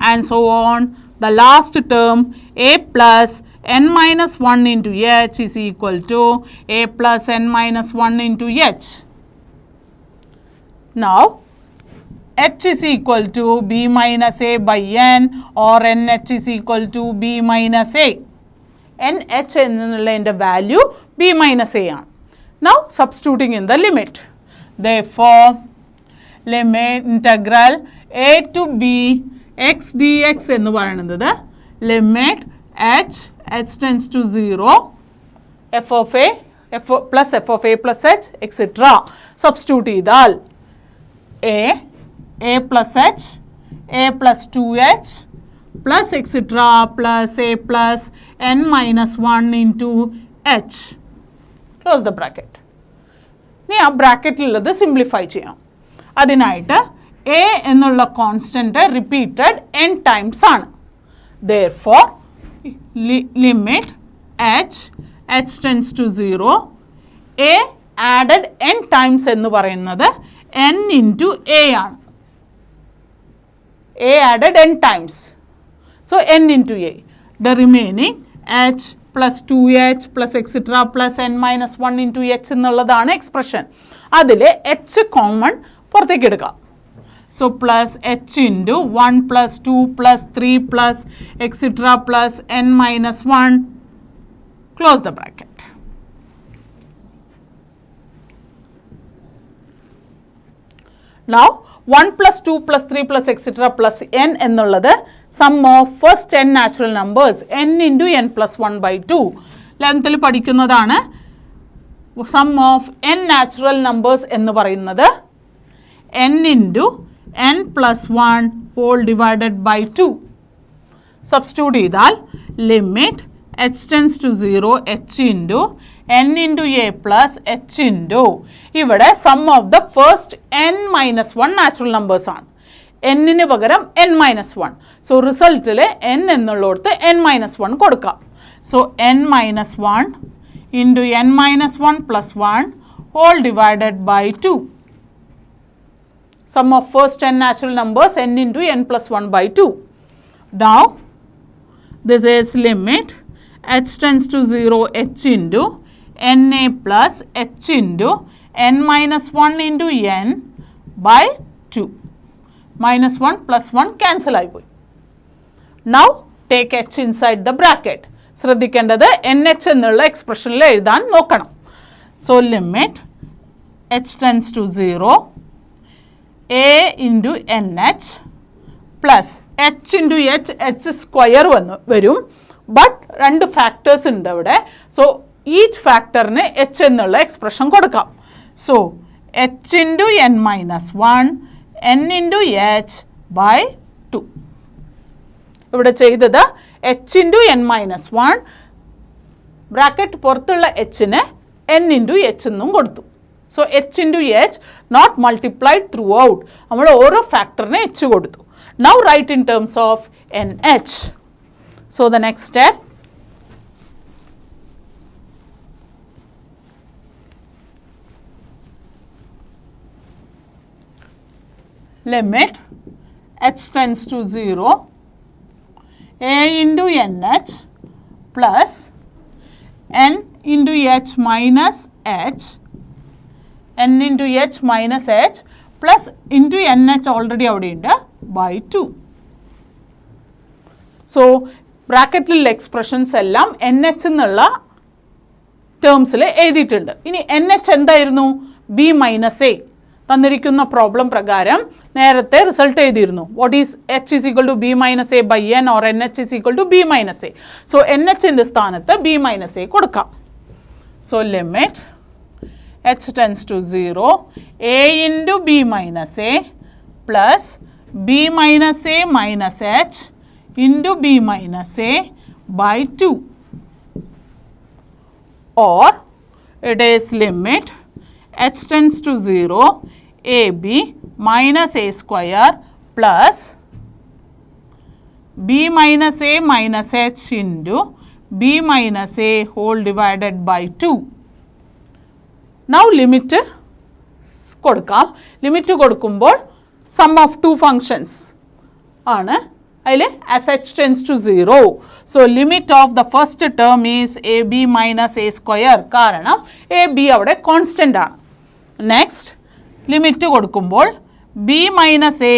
and so on. The last term A plus n minus 1 into h is equal to a plus n minus 1 into h. Now h is equal to b minus a by n or nh is equal to b minus a. nh ennulla value b minus a ആണ്. Now substituting in the limit. Therefore limit integral a to b x dx എന്ന് പറയുന്നത് limit h tends to 0 f of a plus h etc. Substitute ചെയ്താൽ a plus h, a plus 2h plus etc. plus a plus n minus 1 into h. Close the bracket. ഇനി ആ ബ്രാക്കറ്റിലുള്ളത് സിംപ്ലിഫൈ ചെയ്യാം. അതിനായിട്ട് a എന്നുള്ള കോൺസ്റ്റൻറ്റ് റിപ്പീറ്റഡ് n ടൈംസ് ആണ്. Therefore limit h tends to 0 a added n times എന്ന് പറയുന്നത് n into a ആണ്. a added n times, so n into a. The remaining h plus 2h plus etc. plus n minus 1 into h എന്നുള്ളതാണ് എക്സ്പ്രഷൻ. അതിൽ h കോമൺ പുറത്തേക്ക് എടുക്കാം. So plus h into 1 plus 2 plus 3 plus etc. plus n minus 1. Close the bracket. Now 1 plus 2 plus 3 plus etc. plus n എന്നുള്ളത് sum of first n natural numbers n into n plus 1 by 2. ലെങ്ത്തിൽ പഠിക്കുന്നതാണ്. sum of n natural numbers എന്ന് പറയുന്നത് n into n plus 1 whole divided by 2. Substitute ചെയ്താൽ limit h tends to 0 h into n into a plus h into ഇവിടെ sum of the first n minus 1 natural numbers ആണ്. n-ന് പകരം n minus 1. So റിസൾട്ടിൽ n എന്നുള്ളിടത്ത് n minus 1 കൊടുക്കാം. So n minus 1 into n minus 1 plus 1 whole divided by 2. Sum of first n natural numbers n into n plus 1 by 2. Now this is limit h tends to 0 h into na plus h into n minus 1 into n by 2. Minus 1 plus 1 cancel ആയിപ്പോയി. Now take h inside the bracket. ശ്രദ്ധിക്കേണ്ടത് nh എന്നുള്ള എക്സ്പ്രഷനിൽ എഴുതാൻ നോക്കണം. So limit h tends to 0 a into nh plus h into h square വരും. ബട്ട് രണ്ട് ഫാക്ടേഴ്സ് ഉണ്ട് അവിടെ. സോ ഈച്ച് ഫാക്ടറിന് h എന്നുള്ള എക്സ്പ്രഷൻ കൊടുക്കാം. So h into n minus 1 n into h by 2. ഇവിടെ ചെയ്തത് h into n minus 1 bracket പുറത്തുള്ള hന് n into h എന്നും കൊടുത്തു. So h into h not multiplied throughout. നമ്മൾ ഓരോ ഫാക്ടറിന് h കൊടുത്തു. Now write in terms of nh. So the next step, limit h tends to 0 a into nh plus n into h minus h n into h minus h plus into nh already അവിടെ ഉണ്ട് by 2. So ബ്രാക്കറ്റിലുള്ള എക്സ്പ്രഷൻസ് എല്ലാം nh എന്നുള്ള ടേംസിൽ എഴുതിയിട്ടുണ്ട്. ഇനി nh എന്തായിരുന്നു? b minus a. തന്നിരിക്കുന്ന പ്രോബ്ലം പ്രകാരം നേരത്തെ റിസൾട്ട് എഴുതിയിരുന്നു. What is h is equal to b minus a by n or nh is equal to b minus a. So nh ൻ്റെ സ്ഥാനത്ത് b മൈനസ് എ കൊടുക്കാം. So limit h tends to 0, a into b minus a plus b minus a minus h into b minus a by 2. Or it is limit h tends to 0, ab minus a square plus b minus a minus h into b minus a whole divided by 2. Now limit കൊടുക്കാം. ലിമിറ്റ് കൊടുക്കുമ്പോൾ sum of two functions ആണ്. അതിൽ as h tends to 0. So limit of the first term is ab minus a square. കാരണം ab അവിടെ constant ആണ്. Next ലിമിറ്റ് കൊടുക്കുമ്പോൾ b minus a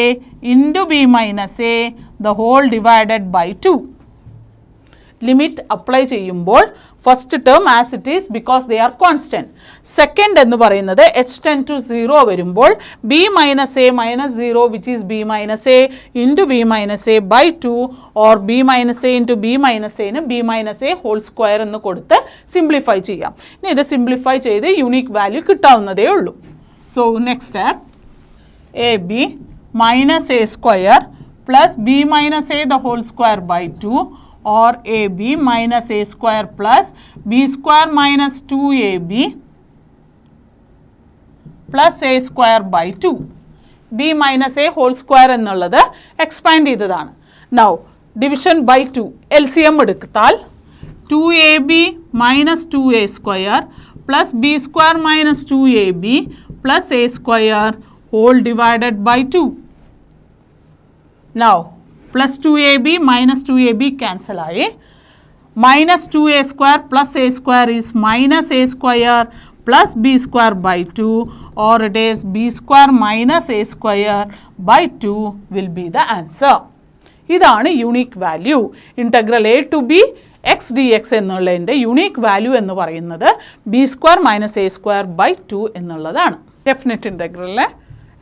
into b minus a the whole divided by 2. Limit apply ചെയ്യുമ്പോൾ first term as it is because they are constant. Second എന്ന് പറയുന്നത് h tend to 0 വരുമ്പോൾ b minus a minus 0 which is b minus a into b minus a by 2 or b minus a into b minus a ന് b minus a whole square എന്ന് കൊടുത്ത് സിംപ്ലിഫൈ ചെയ്യാം. ഇനി ഇത് സിംപ്ലിഫൈ ചെയ്ത് യൂണിക് വാല്യൂ കിട്ടാവുന്നതേ ഉള്ളൂ. So next step ab minus a square plus b minus a the whole square by 2 or ab minus a square plus b square minus 2ab plus a square by 2. b minus a whole square എന്നുള്ളത് എക്സ്പാൻഡ് ചെയ്തതാണ്. Now division by 2 LCM എടുത്താൽ 2ab minus 2a square plus b square minus 2ab plus a square whole divided by 2. Now plus 2ab minus 2ab cancel ആയി. minus 2a square plus a square is minus a square plus b square by 2 or it is b square minus a square by 2 will be the answer. ഇതാണ് unique value. Integral a to b x dx എന്നുള്ളതിൻ്റെ യൂണിക് വാല്യൂ എന്ന് പറയുന്നത് b square minus a square by 2 എന്നുള്ളതാണ്. ഡെഫിനിറ്റ് ഇൻ്റഗ്രലിലെ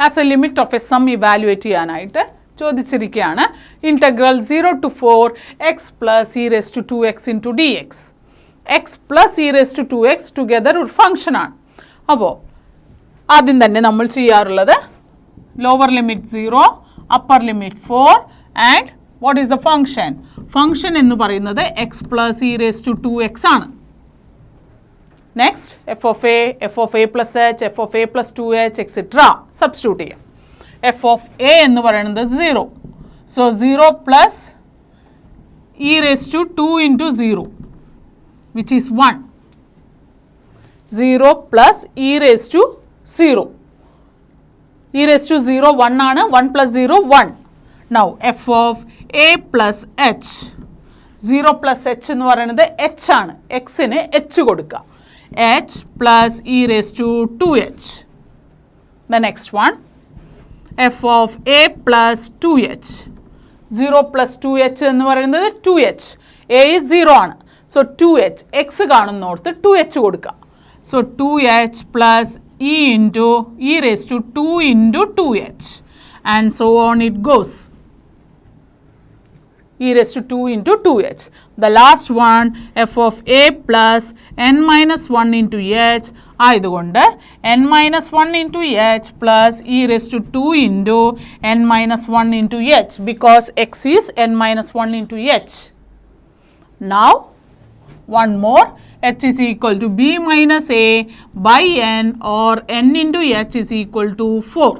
as a limit of a sum evaluate ചെയ്യാനായിട്ട് ചോദിച്ചിരിക്കുകയാണ്. Integral 0 to 4 x plus e raise to 2x into d x. X plus e raise to 2x together ഒരു ഫംഗ്ഷനാണ്. അപ്പോൾ ആദ്യം തന്നെ നമ്മൾ ചെയ്യാറുള്ളത് lower limit 0, upper limit 4 and what is the function? Function എന്ന് പറയുന്നത് x plus e raise to 2x ആണ്. Next f of a plus h, f of a plus 2h etcetera substitute ചെയ്യാം. എഫ് ഓഫ് എ എന്ന് പറയുന്നത് 0. So 0 plus e raise to 2 into 0 which is 1. 0 plus e raise to 0. E raise to 0 1 ആണ്. 1 plus 0 1. Now f of a plus h. 0 plus h എന്ന് പറയുന്നത് എച്ച് ആണ്. എക്സിന് എച്ച് കൊടുക്കുക. H plus e raise to 2h. The next one f of a plus 2h. 0 plus 2h എന്ന് പറയുന്നത് 2h. എ 0 ആണ്. സോ 2h എക്സ് കാണുന്നോർത്ത് 2h കൊടുക്കുക. So 2h plus e into e raise to 2 into 2h and so on it goes. e raised to 2 into 2h. The last one f of a plus n minus 1 into h ആയതുകൊണ്ട് n minus 1 into h plus e raised to 2 into n minus 1 into h because x is n minus 1 into h. Now one more, h is equal to b minus a by n or n into h is equal to 4.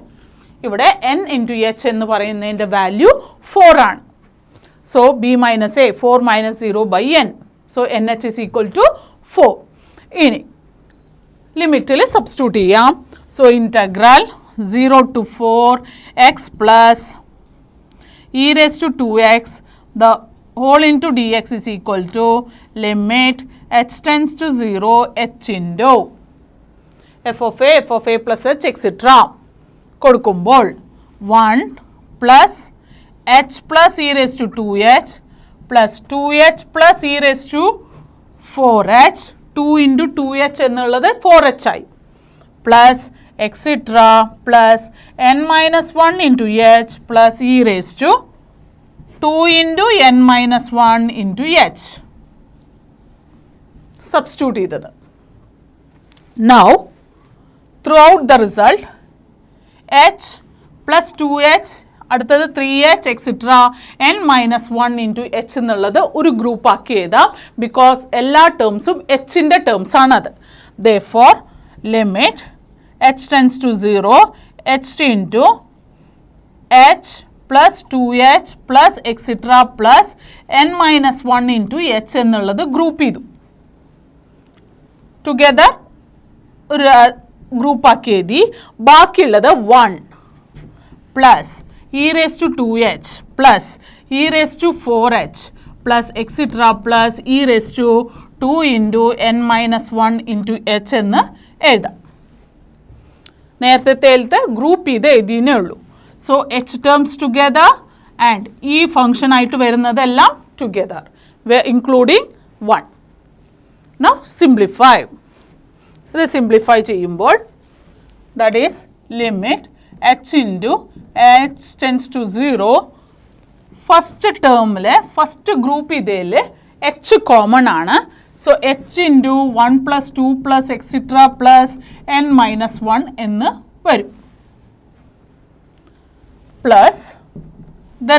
ഇവിടെ n into h എന്ന് പറയുന്നതിൻ്റെ വാല്യൂ 4 ആണ്. So b minus a 4 minus 0 by n. So nh is equal to 4. ഇനി ലിമിറ്റിൽ സബ്സ്റ്റിറ്റ്യൂട്ട് ചെയ്യാം. So integral 0 to 4 x plus e raised to 2x the whole into dx is equal to limit h tends to 0 h into f of a plus h etc. കൊടുക്കുമ്പോൾ 1 plus h plus e raised to 2h plus 2h plus e raised to 4h 2 into 2h എന്നുള്ളത് 4h ആയി plus etc plus n minus 1 into h plus e raised to 2 into n minus 1 into h substitute ചെയ്തത്. Now throughout the result h plus 2h അടുത്തത് 3h etcetera n minus 1 into H എന്നുള്ളത് ഒരു ഗ്രൂപ്പ് ആക്കി എഴുതാം ബിക്കോസ് എല്ലാ ടേംസും എച്ചിൻ്റെ ടേംസ് ആണത്. therefore limit h tends to 0 h into h plus 2h plus etc plus n minus 1 into h എന്നുള്ളത് ഗ്രൂപ്പ് ചെയ്തു. ടുഗെദർ ഒരു ഗ്രൂപ്പ് ആക്കി എഴുതി. ബാക്കിയുള്ളത് 1 plus e raised to 2h plus e raised to 4h plus etc plus e raised to 2 into n minus 1 into h എന്ന് എഴുതാം. നേരത്തെ ഗ്രൂപ്പ് ചെയ്ത് എഴുതിയേ ഉള്ളൂ. So h terms together and ഈ ഫംഗ്ഷൻ ആയിട്ട് വരുന്നതെല്ലാം ടുഗെദർ ഇൻക്ലൂഡിങ് 1. Now simplify. ഇത് സിംപ്ലിഫൈ ചെയ്യുമ്പോൾ that is limit h into h tends to 0 first ടേമിൽ ഫസ്റ്റ് ഗ്രൂപ്പ് ഇതിൽ h കോമൺ ആണ്. So h into 1 plus 2 plus etc plus n minus 1 എന്ന് വരും. Plus the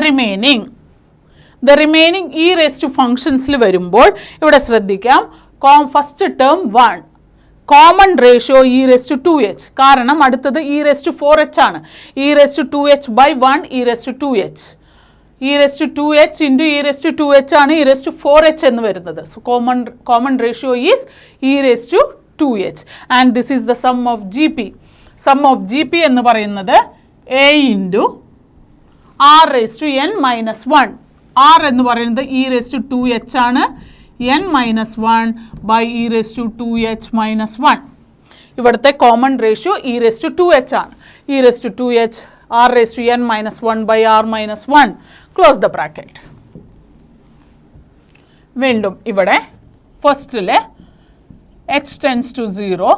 remaining e raise to ഫങ്ഷൻസിൽ വരുമ്പോൾ ഇവിടെ ശ്രദ്ധിക്കാം first term 1 common ratio e raise to 2h കാരണം അടുത്തത് ഇ റേസ് ടു 4h ആണ്. E raise to 2h by 1 e raise to 2h e raise to 2h into e raise to 2h ആണ് ഇ റേസ് ടു 4h എന്ന് വരുന്നത്. So common ratio is e raise to 2h and this is the sum of G P. Sum of G P എന്ന് പറയുന്നത് a into r raise to n minus 1. R എന്ന് പറയുന്നത് ഇ റേസ് ടു 2h ആണ്. n minus 1 by e raised to 2h minus 1. ഇവിടുത്തെ common ratio e raised to 2h ആണ്. e raised to 2h r raised to n minus 1 by r minus 1. Close the bracket. വീണ്ടും ഇവിടെ ഫസ്റ്റിലെ h tends to 0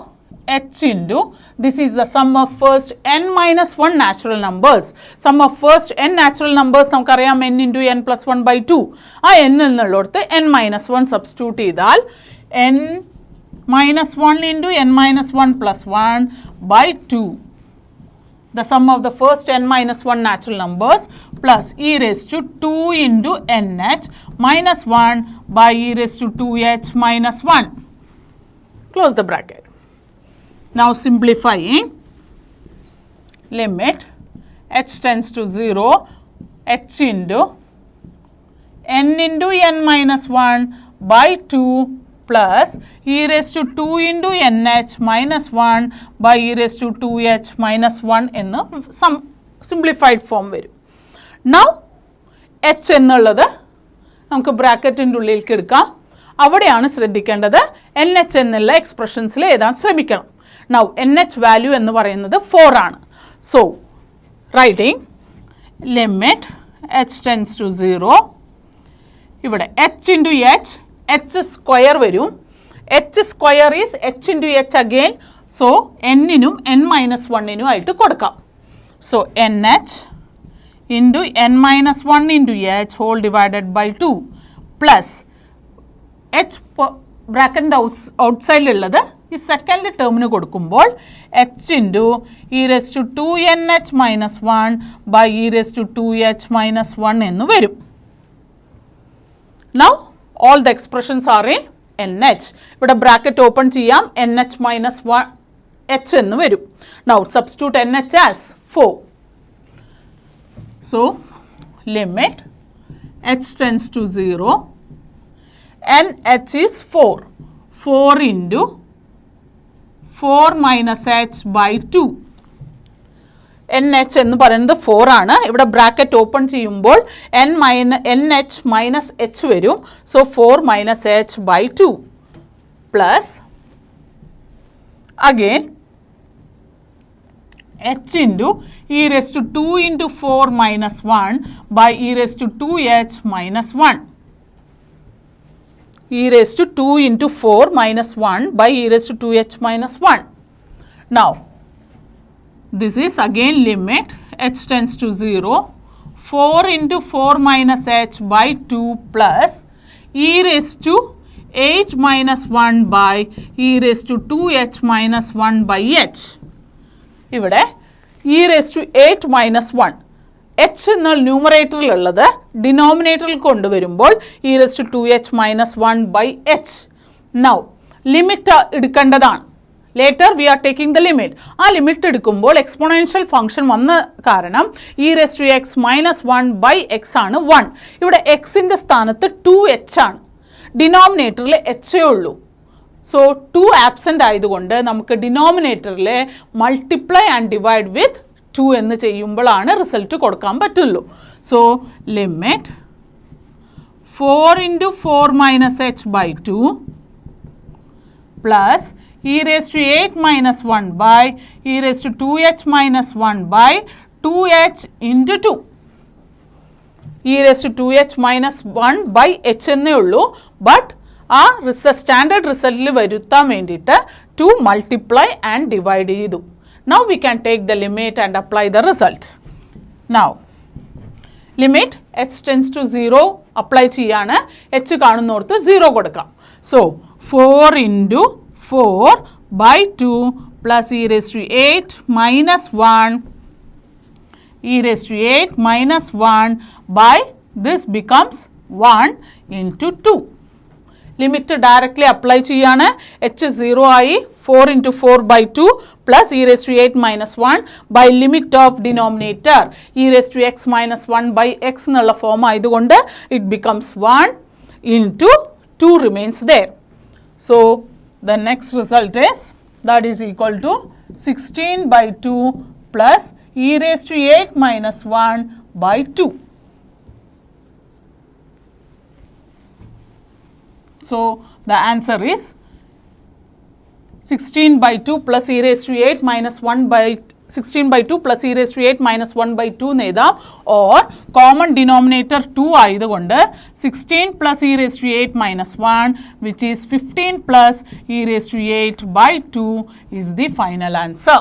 h into this is the sum of first n minus 1 natural numbers. Sum of first n natural numbers നമുക്കറിയാം n into n plus 1 by 2. ആ n എന്നുള്ളടത്ത് n minus 1 സബ്സ്റ്റിറ്റ്യൂട്ട് ചെയ്താൽ n minus 1 into n minus 1 plus 1 by 2. The sum of the first n minus 1 natural numbers plus e raised to 2 into nh minus 1 by e raised to 2h minus 1. Close the bracket. Now simplifying, limit h tends to 0 h into n into n minus 1 by 2 plus e raised to 2 into nh minus 1 by e raised to 2h minus 1 എന്ന് simplified form വരും. Now h എന്നുള്ളത് നമുക്ക് ബ്രാക്കറ്റിൻ്റെ ഉള്ളിലേക്ക് എടുക്കാം. അവിടെയാണ് ശ്രദ്ധിക്കേണ്ടത് nh എന്നുള്ള എക്സ്പ്രഷൻസിൽ എഴുതാൻ ശ്രമിക്കണം. Now nh വാല്യൂ എന്ന് പറയുന്നത് 4 ആണ്. So writing limit h tends to 0 ഇവിടെ h into h സ്ക്വയർ വരും. h സ്ക്വയർ is h into h again. So n-നും n മൈനസ് 1-നും ആയിട്ട് കൊടുക്കാം. So nh into n minus 1 into h whole divided by 2 plus h ബ്രാക്കറ്റിൻ്റെ ഔട്ട്സൈഡിലുള്ളത് ഈ സെക്കൻഡ് ടേമിന് കൊടുക്കുമ്പോൾ h into e raise to 2nh minus 1 by e raise to 2h minus 1 എന്ന് വരും. Now all the expressions are in nh. ഇവിടെ ബ്രാക്കറ്റ് ഓപ്പൺ ചെയ്യാം. nh മൈനസ് 1h എന്ന് വരും. Now substitute nh as 4. So limit h tends to 0 and h is 4. 4 into 4 minus h by 2. nh എന്ന് പറയുന്നത് 4 ആണ്. ഇവിടെ ബ്രാക്കറ്റ് ഓപ്പൺ ചെയ്യുമ്പോൾ nh മൈനസ് h വരും. So 4 minus h by 2 plus again h into e raised to 2 into 4 minus 1 by e raised to 2h minus 1. e raised to 2 into 4 minus 1 by e raised to 2h minus 1. Now, this is again limit h tends to 0, 4 into 4 minus h by 2 plus e raised to 8 minus 1 by e raised to 2h minus 1 by h. ഇവിടെ e raised to 8 minus 1 h എന്നുള്ള ന്യൂമറേറ്ററിലുള്ളത് ഡിനോമിനേറ്ററിൽ കൊണ്ടുവരുമ്പോൾ e raised to 2h minus 1 by h. Now limit എടുക്കേണ്ടതാണ്. Later V are taking the limit. ആ ലിമിറ്റ് എടുക്കുമ്പോൾ എക്സ്പോണൻഷ്യൽ ഫംഗ്ഷൻ വന്ന കാരണം e raised to x minus 1 by x ആണ് 1. ഇവിടെ എക്സിൻ്റെ സ്ഥാനത്ത് 2h ആണ്. ഡിനോമിനേറ്ററിൽ എച്ചേ ഉള്ളൂ. സോ 2 ആബ്സെൻ്റ് ആയതുകൊണ്ട് നമുക്ക് ഡിനോമിനേറ്ററിൽ മൾട്ടിപ്ലൈ ആൻഡ് ഡിവൈഡ് വിത്ത് 2 എന്ന് ചെയ്യുമ്പോഴാണ് റിസൾട്ട് കൊടുക്കാൻ പറ്റുള്ളൂ. So limit 4 into 4 minus h by 2 plus e raised to 8 minus 1 by e raised to 2h minus 1 by 2h into 2. e raised to 2h minus 1 by h എന്നേ ഉള്ളൂ. ബട്ട് ആ സ്റ്റാൻഡേർഡ് റിസൾട്ടിൽ വരുത്താൻ വേണ്ടിയിട്ട് 2 മൾട്ടിപ്ലൈ ആൻഡ് ഡിവൈഡ് ചെയ്തു. Now we can take the limit and apply the result. Now limit h tends to 0 apply ചെയ്യാണ്. h കാണുന്നോർത്ത് 0 കൊടുക്കാം. So 4 into 4 by 2 plus e raised to 8 minus 1 e raised to 8 minus 1 by this becomes 1 into 2. Limit directly apply ചെയ്യാണ്. h 0 ആയി. 4 into 4 by 2 plus e raised to 8 minus 1 by limit of denominator e raised to x minus 1 by x എന്നുള്ള ഫോം ആയതുകൊണ്ട് it becomes 1 into 2 remains there. So the next result is that is equal to 16 by 2 plus e raised to 8 minus 1 by 2. So the answer is 16 by 2 plus e raised to 8 minus 1 by 16 by 2 plus e raised to 8 minus 1 by 2 എന്ന് എഴുതാം. ഓർ കോമൺ ഡിനോമിനേറ്റർ 2 ആയതുകൊണ്ട് 16 plus e raised to 8 minus 1 which is 15 plus e raised to 8 by 2 is the final answer.